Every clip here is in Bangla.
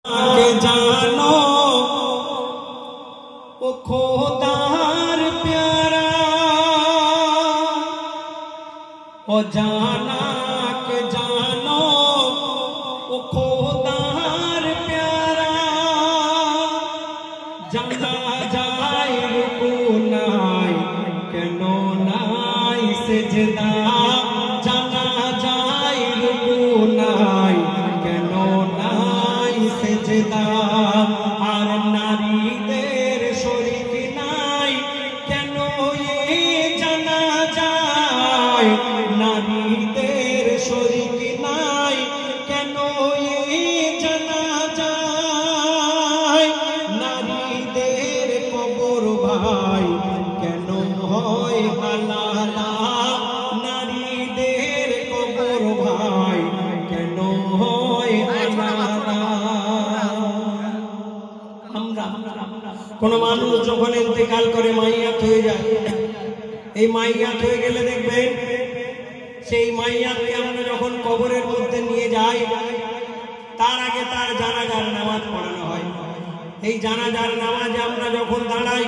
के जानो ओ खुदार प्यारा ओ जाना के जानो ओ खुदार प्यारा जाना जाए रुकू नाई केनो नाई सिजदा जाना जाए रुकू नाई केनो नाई सिजदा আর নারীদের শরীক নাই কেন এ জানা যায় নারীদের শরীক নাই কেন এ জানা যায় নারীদের কবর ভাই কেন হয় আলাদা নারীদের কবর ভাই কেন হয় আলাদা কোন মানুষ যখন ইন্তেকাল করে মাইয়াত হয়ে যায় এই মাইয়াত হয়ে গেলে দেখবেন সেই মাইয়াতকে আমরা যখন কবরের মধ্যে নিয়ে যাই তার আগে তার জানাজার নামাজ পড়ানো হয় এই জানাজার নামাজে আমরা যখন দাঁড়াই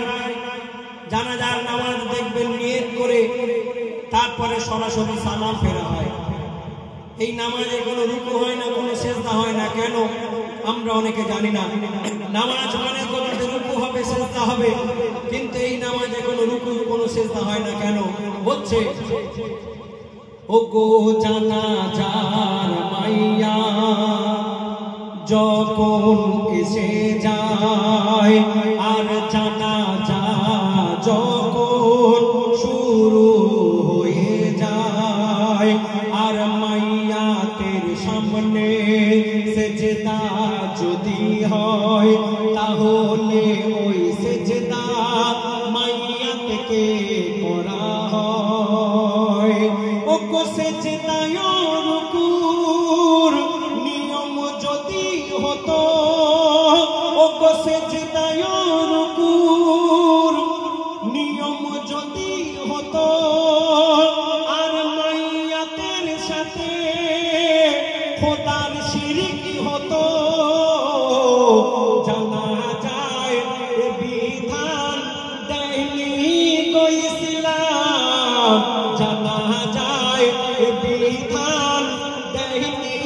জানাজার নামাজ দেখবেন নিয়ত করে তারপরে সরাসরি সালাম ফেরা হয় এই নামাজে কোনো রুকু হয় না কোনো সিজদা হয় না কেন আমরা অনেকে জানি না নামাজ মানে কোথাতে রুকু হবে সিজদা হবে কিন্তু এই নামাজে কোনো রুকু কোনো সিজদা হয় না কেন হচ্ছে ও গো জানাজার মাইয়া যখন এসে যায় আর জানাজা যখন শুরু হয়ে যায় আর মাইয়াতের সামনে সেজদা যদি হয় তাহলে ওই সেজদা মাইয়াতকে করা হয় ও গো সেজদায় রুকুর নিয়ম যদি হতো ও গো সেজদায় রুকুর নিয়ম যদি হতো আর মাইয়াতের সাথে খোদার শিরিক হতো জানা যায় বিধান দেয়নি গো ইসলাম জানা যায় বিধান দেয়নি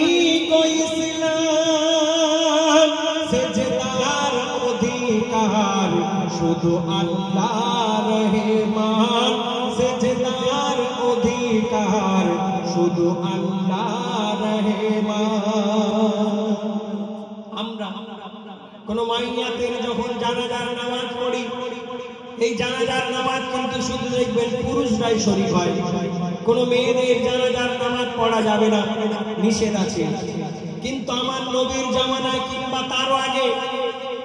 গো ইসলাম সেজদার অধিকার শুধু আল্লাহর রহমান সেজদার অধিকার শুধু আল্লাহর রহমান আমরা কোন মাইয়াতের যখন জানাজার নামাজ পড়ি এই জানাজার নামাজ কিন্তু শুধু দেখবেন পুরুষরাই শরীক হয় কোন মেয়েদের জানাজার নামাজ পড়া যাবে না নিষেধ আছে কিন্তু আমার নবীর জামানায় কিংবা তারও আগে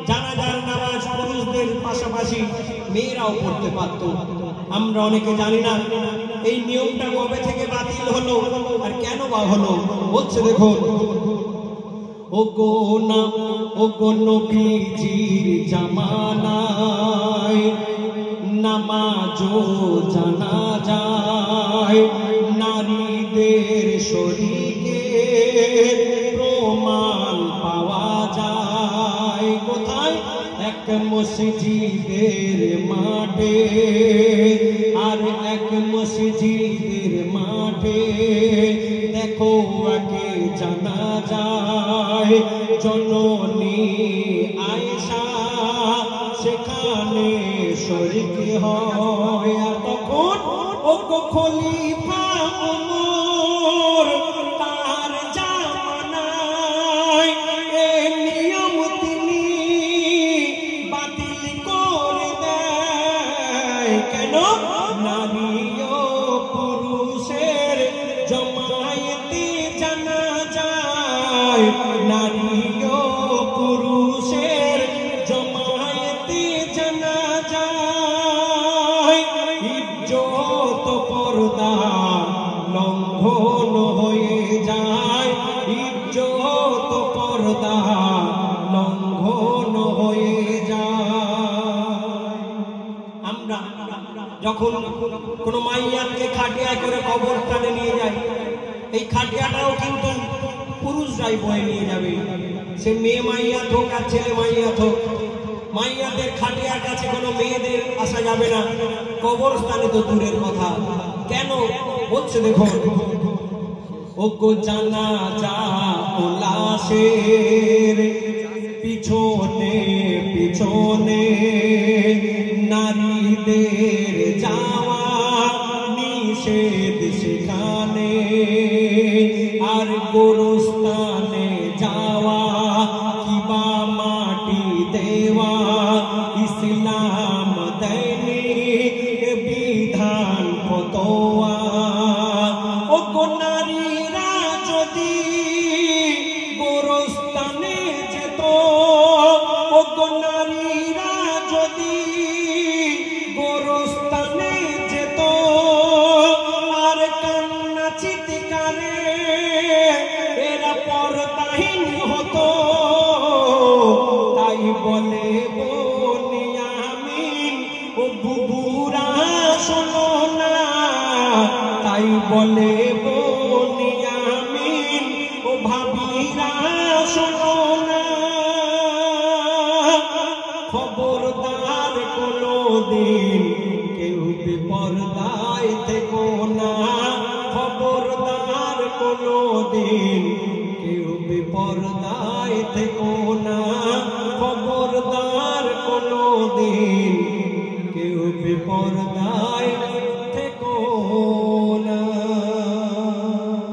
জানাজার নামাজ পুরুষদের পাশাপাশি মেয়েরাও পড়তে পারত আমরা অনেকে জানি না এই নিয়মটা কবে থেকে বাতিল হলো আর কেন বা হলো বলছে দেখো ও গো নবীজির জামানায় নামাজও জানা যায় নারীদের শরীকে প্রমাণ পাওয়া যায় কোথায় এক মসজিদের মাঠে আর এক মসজিদের মাঠে দেখো আগে জানা যায় জননী আয়েশা সেখানে শরীক হয় আর তখন ও গো খলিফা ওমর তার জামানায় এই নিয়ম তিনি বাতিল করে দেয় কেন নারী ও পুরুষের জমায়েতে জানা যায় নারী ও পুরুষের জমায়েতে জানা যায় ইজ্জত পর্দা লঙ্ঘন হয়ে যায় ইজ্জত পর্দা লঙ্ঘন হয়ে যায় আমরা যখন কোন মাইয়াতকে খাটিয়ায় করে কবরস্থানে নিয়ে যায় এই খাটিয়াটাও কিন্তু পুরুষরাই বয়ে নিয়ে যাবে সে মেয়ে মাইয়াত হোক আর ছেলে মাইয়াত হোক, মাইয়াদের খাটিয়ার কাছে কোনো মেয়েদের আসা যাবে না, কবরস্থানে তো দূরের কথা। কেন হচ্ছে দেখুন, ওগো জানাজা ও লাশের পিছনে পিছনে নারীদের যাওয়া নিষেধ সেখানে, আর গোরস্থানে যাওয়া কিবা মাটি দেওয়া ইসলাম দেয়নি বিধান ফতোয়া। ওগো নারীরা যদি গোরস্থানে যেত, ওগো নারীরা যদি গোরস্থানে যেত, আর কান্না চিৎকারে এরা পর্দাহীন হতো। তাই বলে বনিয়ামিন ও বুবুরা শোনো না, তাই বলে বনিয়ামিন ও ভাবিরা শোনো না। খবরদার কোনোদিন কেউ বেপরদায় থেকো না, খবরদার কোনোদিন কেউ বেপরদায় থেকো না, খবরদার কোনোদিন কেউ বেপরদায়